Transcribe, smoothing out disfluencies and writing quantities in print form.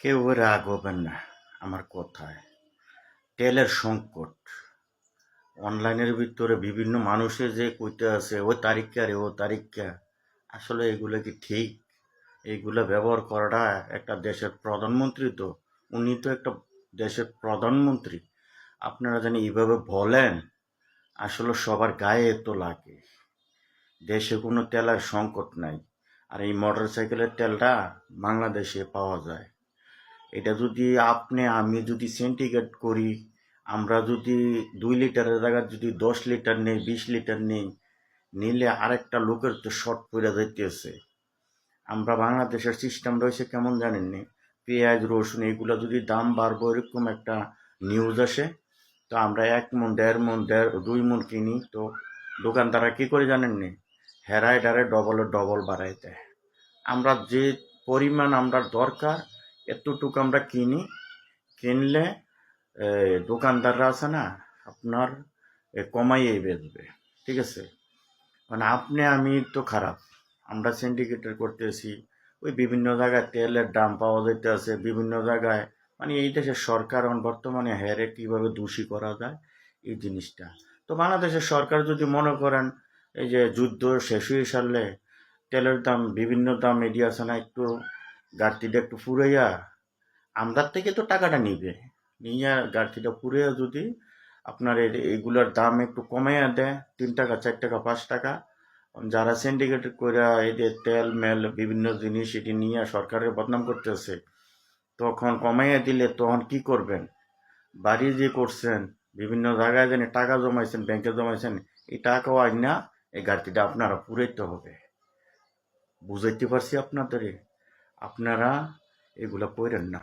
কেউ রাগ হবেন না আমার কথায়। তেলের সংকট অনলাইনের ভিতরে বিভিন্ন মানুষের যে কইতে আছে ও তারিখা রে ও তারিখা, আসলে এগুলো কি ঠিক? এইগুলো ব্যবহার করাটা একটা দেশের প্রধানমন্ত্রী, তো উনি তো একটা দেশের প্রধানমন্ত্রী, আপনারা জানি এইভাবে বলেন, আসলে সবার গায়ে তো লাগে। দেশে কোনো তেলের সংকট নাই, আর এই মোটর সাইকেলের তেলটা বাংলাদেশে পাওয়া যায়। এটা যদি আপনি আমি যদি সিন্ডিকেট করি, আমরা যদি 2 লিটারের জায়গায় যদি 10 লিটার নেই, 20 লিটার নেই, নিলে আরেকটা লোকের তো শর্ট পড়ে যাইতেছে। আমরা বাংলাদেশের সিস্টেম রয়েছে কেমন জানেননি, পেঁয়াজ রসুন এগুলো যদি দাম বাড়বো এরকম একটা নিউজ আসে, তো আমরা 1 মণ 1.5 মণ 2 মণ কিনি, তো দোকানদাররা কি করে জানেননি, হেরায় ডারে ডবলের ডবল বাড়াই দেয়। আমরা যে পরিমাণ আমরা দরকার এতটুকু আমরা কিনি, কিনলে দোকানদাররা আছে না আপনার কমাইয়ে বেচবে। ঠিক আছে, মানে আপনি আমি তো খারাপ, আমরা সিন্ডিকেটের করতেছি, ওই বিভিন্ন জায়গায় তেলের দাম পাওয়া যাইতে আছে বিভিন্ন জায়গায়, মানে এই দেশের সরকার এখন বর্তমানে হেরে কিভাবে দোষী করা যায় এই জিনিসটা। তো বাংলাদেশের সরকার যদি মনে করেন এই যে যুদ্ধ শেষ হয়ে সারলে তেলের দাম বিভিন্ন দাম এডিয়ে আছে না, একটু ঘাটতিটা একটু ফুরাইয়া আমদার থেকে তো টাকাটা নিবে, নিয়ে ঘাটতিটা ফুরাইয়া যদি আপনার এইগুলোর দাম একটু কমাইয়া দেয়, 3 টাকা 4 টাকা 5 টাকা, যারা সিন্ডিকেট করে এদের তেল মেল বিভিন্ন জিনিস এটি নিয়ে সরকারের বদনাম করতেছে, তখন কমাইয়া দিলে তখন কি করবেন? বাড়ি যে করছেন বিভিন্ন জায়গায় যেন টাকা জমাইছেন, ব্যাংকে জমাইছেন, এই টাকাও আজ না, এই ঘাটতিটা আপনারা পুরাইতে হবে। বুঝাইতে পারছি আপনাদের? আপনারা এগুলা কইরেন না।